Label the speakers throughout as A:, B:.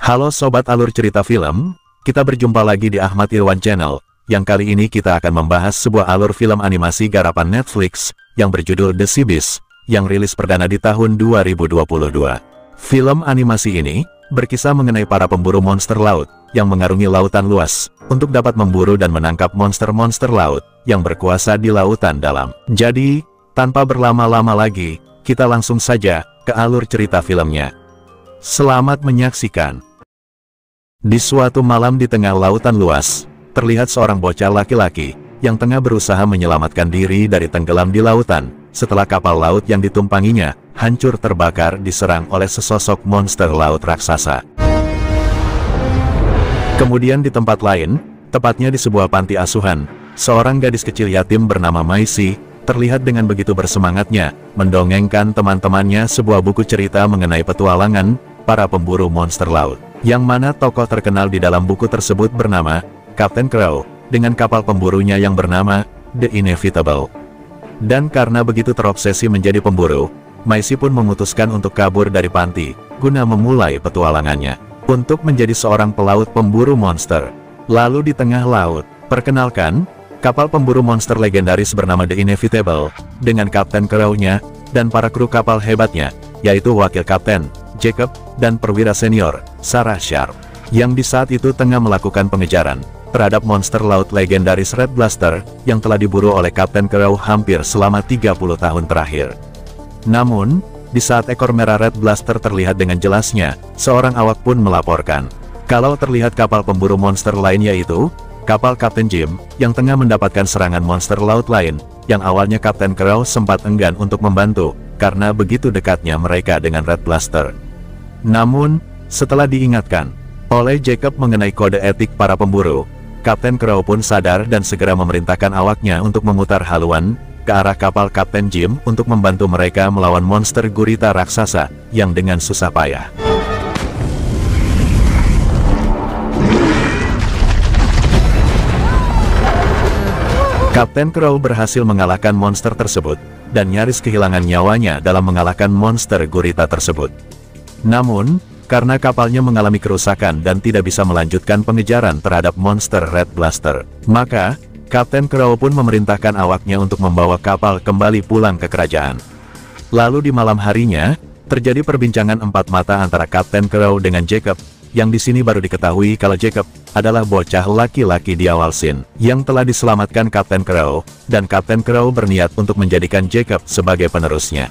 A: Halo Sobat Alur Cerita Film, kita berjumpa lagi di Ahmad Irwan Channel, yang kali ini kita akan membahas sebuah alur film animasi garapan Netflix, yang berjudul The Sea Beast, yang rilis perdana di tahun 2022. Film animasi ini, berkisah mengenai para pemburu monster laut, yang mengarungi lautan luas, untuk dapat memburu dan menangkap monster-monster laut, yang berkuasa di lautan dalam. Jadi, tanpa berlama-lama lagi, kita langsung saja ke alur cerita filmnya. Selamat menyaksikan. Di suatu malam di tengah lautan luas, terlihat seorang bocah laki-laki yang tengah berusaha menyelamatkan diri dari tenggelam di lautan, setelah kapal laut yang ditumpanginya hancur terbakar diserang oleh sesosok monster laut raksasa. Kemudian di tempat lain, tepatnya di sebuah panti asuhan, seorang gadis kecil yatim bernama Maisy terlihat dengan begitu bersemangatnya mendongengkan teman-temannya sebuah buku cerita mengenai petualangan para pemburu monster laut, yang mana tokoh terkenal di dalam buku tersebut bernama Captain Crow, dengan kapal pemburunya yang bernama The Inevitable. Dan karena begitu terobsesi menjadi pemburu, Maisy pun memutuskan untuk kabur dari panti, guna memulai petualangannya, untuk menjadi seorang pelaut pemburu monster. Lalu di tengah laut, perkenalkan, kapal pemburu monster legendaris bernama The Inevitable, dengan Kapten Crow-nya, dan para kru kapal hebatnya, yaitu Wakil Kapten Jacob, dan perwira senior, Sarah Sharp, yang di saat itu tengah melakukan pengejaran terhadap monster laut legendaris Red Blaster, yang telah diburu oleh Kapten Crow hampir selama 30 tahun terakhir. Namun, di saat ekor merah Red Blaster terlihat dengan jelasnya, seorang awak pun melaporkan, kalau terlihat kapal pemburu monster lain yaitu, kapal Kapten Jim, yang tengah mendapatkan serangan monster laut lain, yang awalnya Kapten Crow sempat enggan untuk membantu, karena begitu dekatnya mereka dengan Red Blaster. Namun, setelah diingatkan oleh Jacob mengenai kode etik para pemburu, Kapten Crow pun sadar dan segera memerintahkan awaknya untuk memutar haluan ke arah kapal Kapten Jim untuk membantu mereka melawan monster gurita raksasa yang dengan susah payah. Kapten Crow berhasil mengalahkan monster tersebut dan nyaris kehilangan nyawanya dalam mengalahkan monster gurita tersebut. Namun, karena kapalnya mengalami kerusakan dan tidak bisa melanjutkan pengejaran terhadap monster Red Blaster, maka Kapten Crow pun memerintahkan awaknya untuk membawa kapal kembali pulang ke kerajaan. Lalu di malam harinya, terjadi perbincangan empat mata antara Kapten Crow dengan Jacob, yang di sini baru diketahui kalau Jacob adalah bocah laki-laki di awal scene, yang telah diselamatkan Kapten Crow, dan Kapten Crow berniat untuk menjadikan Jacob sebagai penerusnya.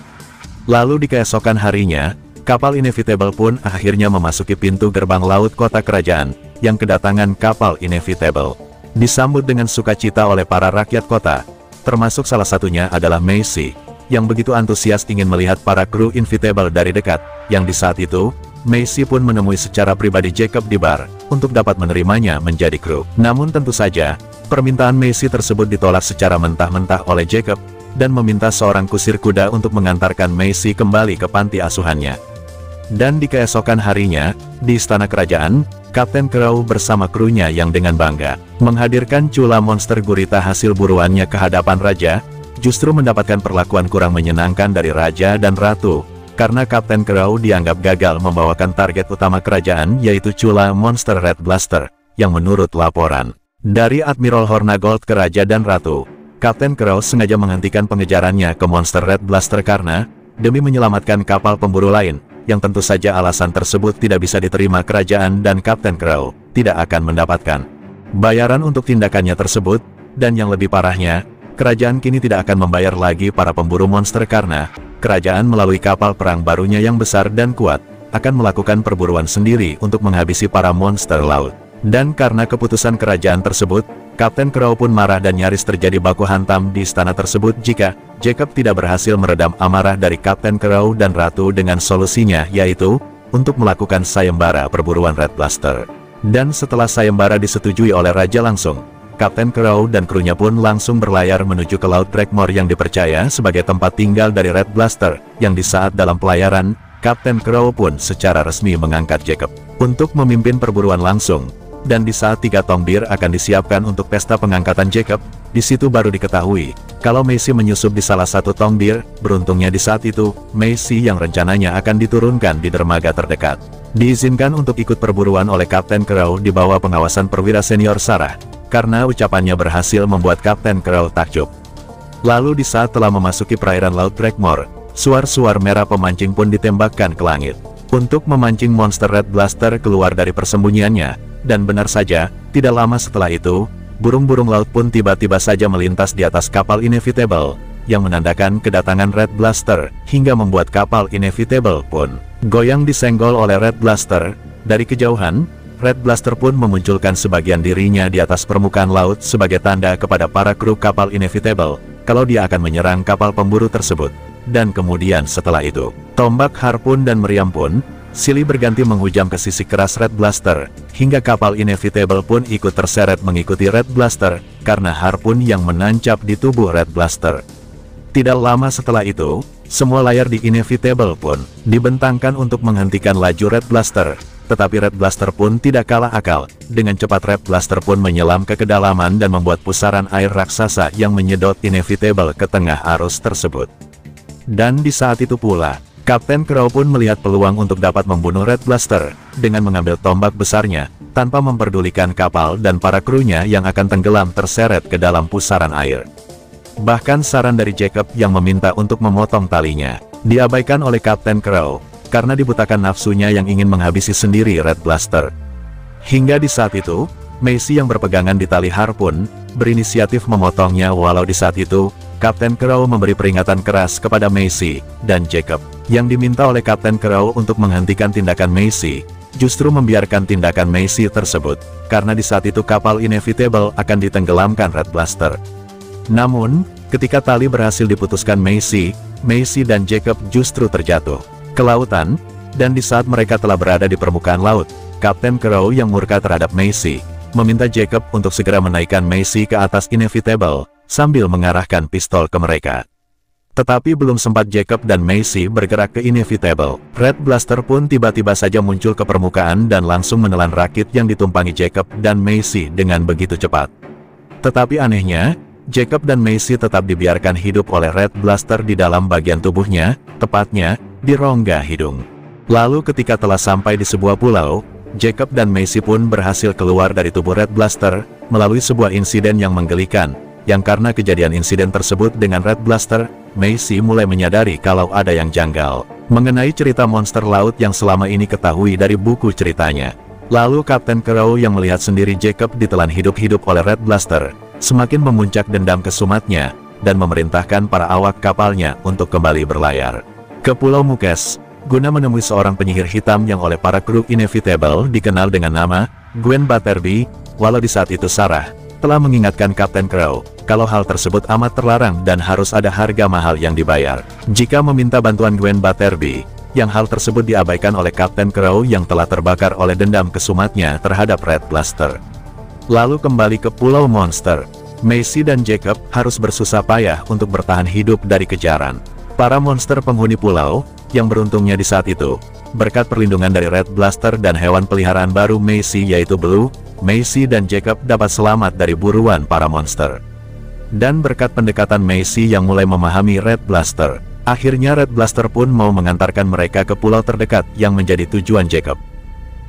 A: Lalu di keesokan harinya, kapal Inevitable pun akhirnya memasuki pintu gerbang laut kota kerajaan, yang kedatangan kapal Inevitable disambut dengan sukacita oleh para rakyat kota, termasuk salah satunya adalah Maisy, yang begitu antusias ingin melihat para kru Inevitable dari dekat, yang di saat itu, Maisy pun menemui secara pribadi Jacob di bar, untuk dapat menerimanya menjadi kru. Namun tentu saja, permintaan Maisy tersebut ditolak secara mentah-mentah oleh Jacob, dan meminta seorang kusir kuda untuk mengantarkan Maisy kembali ke panti asuhannya. Dan di keesokan harinya, di istana kerajaan, Kapten Crow bersama krunya yang dengan bangga menghadirkan cula monster gurita hasil buruannya ke hadapan raja, justru mendapatkan perlakuan kurang menyenangkan dari raja dan ratu, karena Kapten Crow dianggap gagal membawakan target utama kerajaan yaitu cula monster Red Blaster, yang menurut laporan dari Admiral Hornagold ke raja dan ratu, Kapten Crow sengaja menghentikan pengejarannya ke monster Red Blaster karena demi menyelamatkan kapal pemburu lain, yang tentu saja alasan tersebut tidak bisa diterima kerajaan dan Kapten Crow tidak akan mendapatkan bayaran untuk tindakannya tersebut, dan yang lebih parahnya, kerajaan kini tidak akan membayar lagi para pemburu monster karena kerajaan melalui kapal perang barunya yang besar dan kuat, akan melakukan perburuan sendiri untuk menghabisi para monster laut. Dan karena keputusan kerajaan tersebut, Kapten Crow pun marah dan nyaris terjadi baku hantam di istana tersebut jika Jacob tidak berhasil meredam amarah dari Kapten Crow dan Ratu dengan solusinya yaitu, untuk melakukan sayembara perburuan Red Blaster. Dan setelah sayembara disetujui oleh Raja langsung, Kapten Crow dan krunya pun langsung berlayar menuju ke Laut Drakmore yang dipercaya sebagai tempat tinggal dari Red Blaster, yang di saat dalam pelayaran, Kapten Crow pun secara resmi mengangkat Jacob untuk memimpin perburuan langsung. Dan di saat 3 tong bir akan disiapkan untuk pesta pengangkatan Jacob, Di situ baru diketahui, kalau Macy menyusup di salah satu tong bir. Beruntungnya di saat itu, Macy yang rencananya akan diturunkan di dermaga terdekat, diizinkan untuk ikut perburuan oleh Kapten Crow di bawah pengawasan perwira senior Sarah, karena ucapannya berhasil membuat Kapten Crow takjub. Lalu di saat telah memasuki perairan Laut Drakemore, suar-suar merah pemancing pun ditembakkan ke langit, untuk memancing monster Red Blaster keluar dari persembunyiannya, dan benar saja, tidak lama setelah itu, burung-burung laut pun tiba-tiba saja melintas di atas kapal Inevitable, yang menandakan kedatangan Red Blaster, hingga membuat kapal Inevitable pun goyang disenggol oleh Red Blaster. Dari kejauhan, Red Blaster pun memunculkan sebagian dirinya di atas permukaan laut sebagai tanda kepada para kru kapal Inevitable, kalau dia akan menyerang kapal pemburu tersebut. Dan kemudian setelah itu, tombak, harpun dan meriam pun silih berganti menghujam ke sisi keras Red Blaster, hingga kapal Inevitable pun ikut terseret mengikuti Red Blaster, karena harpun yang menancap di tubuh Red Blaster. Tidak lama setelah itu, semua layar di Inevitable pun dibentangkan untuk menghentikan laju Red Blaster, tetapi Red Blaster pun tidak kalah akal. Dengan cepat Red Blaster pun menyelam ke kedalaman dan membuat pusaran air raksasa yang menyedot Inevitable ke tengah arus tersebut. Dan di saat itu pula, Kapten Crow pun melihat peluang untuk dapat membunuh Red Blaster, dengan mengambil tombak besarnya, tanpa memperdulikan kapal dan para krunya yang akan tenggelam terseret ke dalam pusaran air. Bahkan saran dari Jacob yang meminta untuk memotong talinya, diabaikan oleh Kapten Crow, karena dibutakan nafsunya yang ingin menghabisi sendiri Red Blaster. Hingga di saat itu, Macy yang berpegangan di tali harpun, berinisiatif memotongnya, walau di saat itu, Kapten Crow memberi peringatan keras kepada Macy dan Jacob, yang diminta oleh Kapten Crow untuk menghentikan tindakan Macy, justru membiarkan tindakan Macy tersebut, karena di saat itu kapal Inevitable akan ditenggelamkan Red Blaster. Namun, ketika tali berhasil diputuskan Macy dan Jacob justru terjatuh ke lautan, dan di saat mereka telah berada di permukaan laut, Kapten Crow yang murka terhadap Macy, meminta Jacob untuk segera menaikkan Macy ke atas Inevitable, sambil mengarahkan pistol ke mereka. Tetapi belum sempat Jacob dan Macy bergerak ke Inevitable, Red Blaster pun tiba-tiba saja muncul ke permukaan dan langsung menelan rakit yang ditumpangi Jacob dan Macy dengan begitu cepat. Tetapi anehnya, Jacob dan Macy tetap dibiarkan hidup oleh Red Blaster di dalam bagian tubuhnya, tepatnya di rongga hidung. Lalu ketika telah sampai di sebuah pulau, Jacob dan Macy pun berhasil keluar dari tubuh Red Blaster, melalui sebuah insiden yang menggelikan, yang karena kejadian insiden tersebut dengan Red Blaster, Macy mulai menyadari kalau ada yang janggal mengenai cerita monster laut yang selama ini ketahui dari buku ceritanya. Lalu Kapten Crow yang melihat sendiri Jacob ditelan hidup-hidup oleh Red Blaster, semakin memuncak dendam kesumatnya, dan memerintahkan para awak kapalnya untuk kembali berlayar ke Pulau Mukes, guna menemui seorang penyihir hitam yang oleh para kru Inevitable dikenal dengan nama Gwen Batterby, walau di saat itu Sarah telah mengingatkan Kapten Crow, kalau hal tersebut amat terlarang dan harus ada harga mahal yang dibayar jika meminta bantuan Gwen Batterby, yang hal tersebut diabaikan oleh Kapten Crow yang telah terbakar oleh dendam kesumatnya terhadap Red Blaster. Lalu kembali ke Pulau Monster, Macy dan Jacob harus bersusah payah untuk bertahan hidup dari kejaran para monster penghuni pulau, yang beruntungnya di saat itu, berkat perlindungan dari Red Blaster dan hewan peliharaan baru Macy yaitu Blue, Macy dan Jacob dapat selamat dari buruan para monster. Dan berkat pendekatan Macy yang mulai memahami Red Blaster, akhirnya Red Blaster pun mau mengantarkan mereka ke pulau terdekat yang menjadi tujuan Jacob.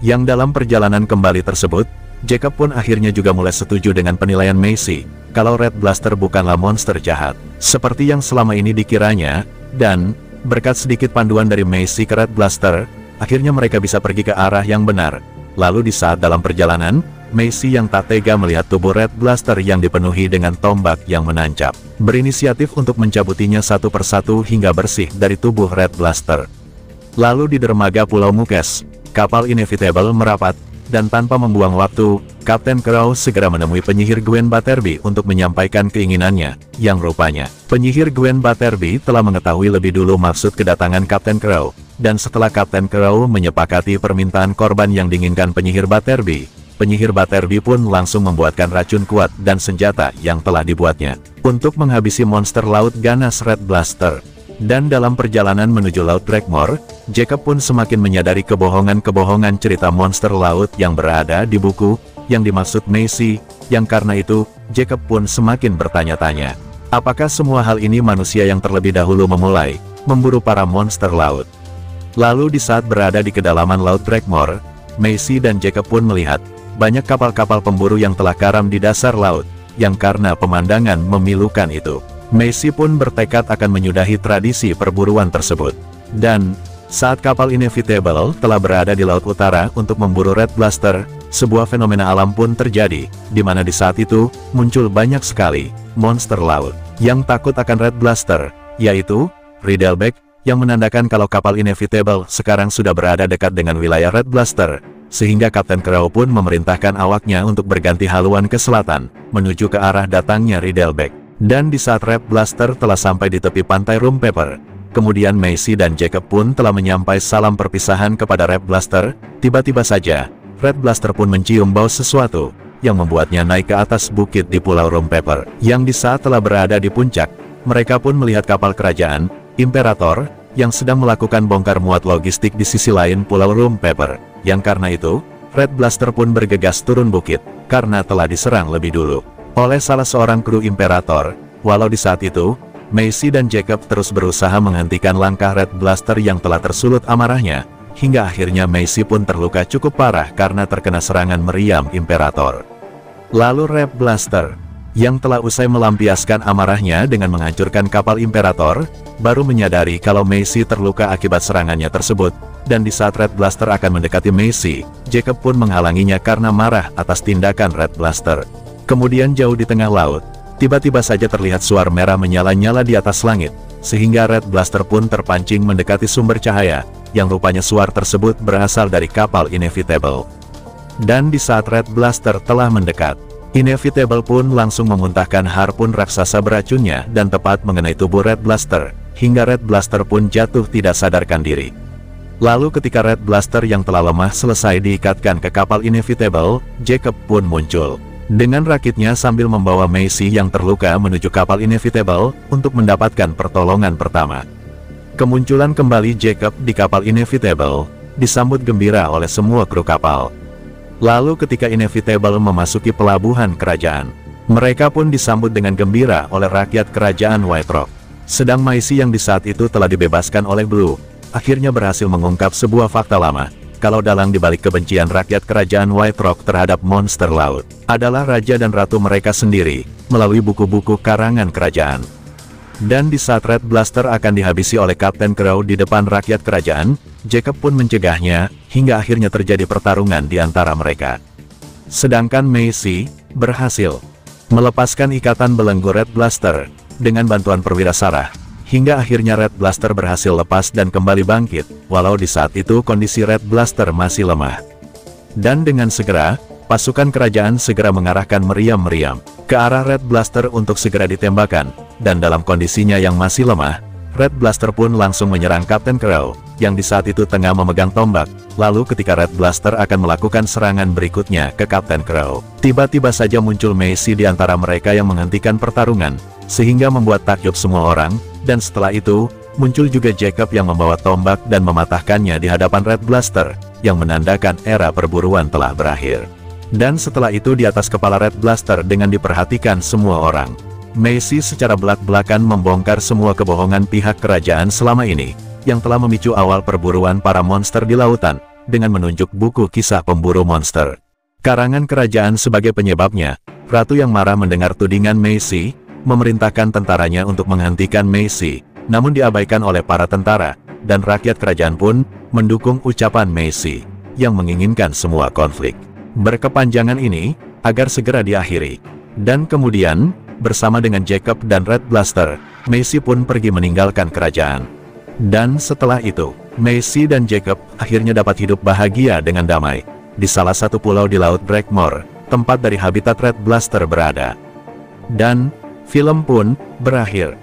A: Yang dalam perjalanan kembali tersebut, Jacob pun akhirnya juga mulai setuju dengan penilaian Macy, kalau Red Blaster bukanlah monster jahat seperti yang selama ini dikiranya, dan berkat sedikit panduan dari Macy ke Red Blaster, akhirnya mereka bisa pergi ke arah yang benar. Lalu di saat dalam perjalanan, Macy yang tak tega melihat tubuh Red Blaster yang dipenuhi dengan tombak yang menancap, berinisiatif untuk mencabutinya satu persatu hingga bersih dari tubuh Red Blaster. Lalu di dermaga Pulau Mukes, kapal Inevitable merapat, dan tanpa membuang waktu, Kapten Crow segera menemui penyihir Gwen Batterby untuk menyampaikan keinginannya, yang rupanya penyihir Gwen Batterby telah mengetahui lebih dulu maksud kedatangan Kapten Crow, dan setelah Kapten Crow menyepakati permintaan korban yang diinginkan penyihir Batterby, penyihir Batterby pun langsung membuatkan racun kuat dan senjata yang telah dibuatnya untuk menghabisi monster laut ganas Red Blaster. Dan dalam perjalanan menuju Laut Drakemore, Jacob pun semakin menyadari kebohongan-kebohongan cerita monster laut yang berada di buku yang dimaksud Macy, yang karena itu, Jacob pun semakin bertanya-tanya. Apakah semua hal ini manusia yang terlebih dahulu memulai memburu para monster laut? Lalu di saat berada di kedalaman Laut Drakmore, Macy dan Jacob pun melihat banyak kapal-kapal pemburu yang telah karam di dasar laut, yang karena pemandangan memilukan itu. Macy pun bertekad akan menyudahi tradisi perburuan tersebut. Dan, saat kapal Inevitable telah berada di Laut Utara untuk memburu Red Blaster, sebuah fenomena alam pun terjadi, di mana di saat itu, muncul banyak sekali monster laut yang takut akan Red Blaster, yaitu Riddleback, yang menandakan kalau kapal Inevitable sekarang sudah berada dekat dengan wilayah Red Blaster, sehingga Kapten Crow pun memerintahkan awaknya untuk berganti haluan ke selatan, menuju ke arah datangnya Riddleback. Dan di saat Red Blaster telah sampai di tepi pantai Rum Pepper, kemudian Macy dan Jacob pun telah menyampai salam perpisahan kepada Red Blaster, tiba-tiba saja, Red Blaster pun mencium bau sesuatu, yang membuatnya naik ke atas bukit di Pulau Rum Pepper, yang di saat telah berada di puncak, mereka pun melihat kapal kerajaan, Imperator, yang sedang melakukan bongkar muat logistik di sisi lain Pulau Rum Pepper, yang karena itu, Red Blaster pun bergegas turun bukit, karena telah diserang lebih dulu oleh salah seorang kru Imperator. Walau di saat itu, Macy dan Jacob terus berusaha menghentikan langkah Red Blaster yang telah tersulut amarahnya, hingga akhirnya Macy pun terluka cukup parah karena terkena serangan meriam Imperator. Lalu Red Blaster, yang telah usai melampiaskan amarahnya dengan menghancurkan kapal Imperator, baru menyadari kalau Macy terluka akibat serangannya tersebut, dan di saat Red Blaster akan mendekati Macy, Jacob pun menghalanginya karena marah atas tindakan Red Blaster. Kemudian jauh di tengah laut, tiba-tiba saja terlihat suar merah menyala-nyala di atas langit, sehingga Red Blaster pun terpancing mendekati sumber cahaya, yang rupanya suar tersebut berasal dari kapal Inevitable. Dan di saat Red Blaster telah mendekat, Inevitable pun langsung memuntahkan harpun raksasa beracunnya dan tepat mengenai tubuh Red Blaster, hingga Red Blaster pun jatuh tidak sadarkan diri. Lalu ketika Red Blaster yang telah lemah selesai diikatkan ke kapal Inevitable, Jacob pun muncul dengan rakitnya sambil membawa Macy yang terluka menuju kapal Inevitable untuk mendapatkan pertolongan pertama. Kemunculan kembali Jacob di kapal Inevitable disambut gembira oleh semua kru kapal. Lalu ketika Inevitable memasuki pelabuhan kerajaan, mereka pun disambut dengan gembira oleh rakyat kerajaan White Rock. Sedang Macy yang di saat itu telah dibebaskan oleh Blue, akhirnya berhasil mengungkap sebuah fakta lama, kalau dalang dibalik kebencian rakyat kerajaan White Rock terhadap monster laut adalah raja dan ratu mereka sendiri, melalui buku-buku karangan kerajaan. Dan di saat Red Blaster akan dihabisi oleh Kapten Crow di depan rakyat kerajaan, Jacob pun mencegahnya, hingga akhirnya terjadi pertarungan di antara mereka. Sedangkan Macy berhasil melepaskan ikatan belenggu Red Blaster dengan bantuan perwira Sarah, hingga akhirnya Red Blaster berhasil lepas dan kembali bangkit, walau di saat itu kondisi Red Blaster masih lemah. Dan dengan segera, pasukan kerajaan segera mengarahkan meriam-meriam ke arah Red Blaster untuk segera ditembakkan, dan dalam kondisinya yang masih lemah, Red Blaster pun langsung menyerang Kapten Crow, yang di saat itu tengah memegang tombak. Lalu ketika Red Blaster akan melakukan serangan berikutnya ke Kapten Crow, tiba-tiba saja muncul Macy di antara mereka yang menghentikan pertarungan, sehingga membuat takjub semua orang. Dan setelah itu, muncul juga Jacob yang membawa tombak dan mematahkannya di hadapan Red Blaster, yang menandakan era perburuan telah berakhir. Dan setelah itu di atas kepala Red Blaster dengan diperhatikan semua orang, Macy secara belak-belakan membongkar semua kebohongan pihak kerajaan selama ini, yang telah memicu awal perburuan para monster di lautan, dengan menunjuk buku kisah pemburu monster karangan kerajaan sebagai penyebabnya. Ratu yang marah mendengar tudingan Macy, memerintahkan tentaranya untuk menghentikan Macy, namun diabaikan oleh para tentara, dan rakyat kerajaan pun mendukung ucapan Macy, yang menginginkan semua konflik berkepanjangan ini agar segera diakhiri. Dan kemudian, bersama dengan Jacob dan Red Blaster, Macy pun pergi meninggalkan kerajaan. Dan setelah itu, Macy dan Jacob akhirnya dapat hidup bahagia dengan damai di salah satu pulau di Laut Drakmore, tempat dari habitat Red Blaster berada. Dan film pun berakhir.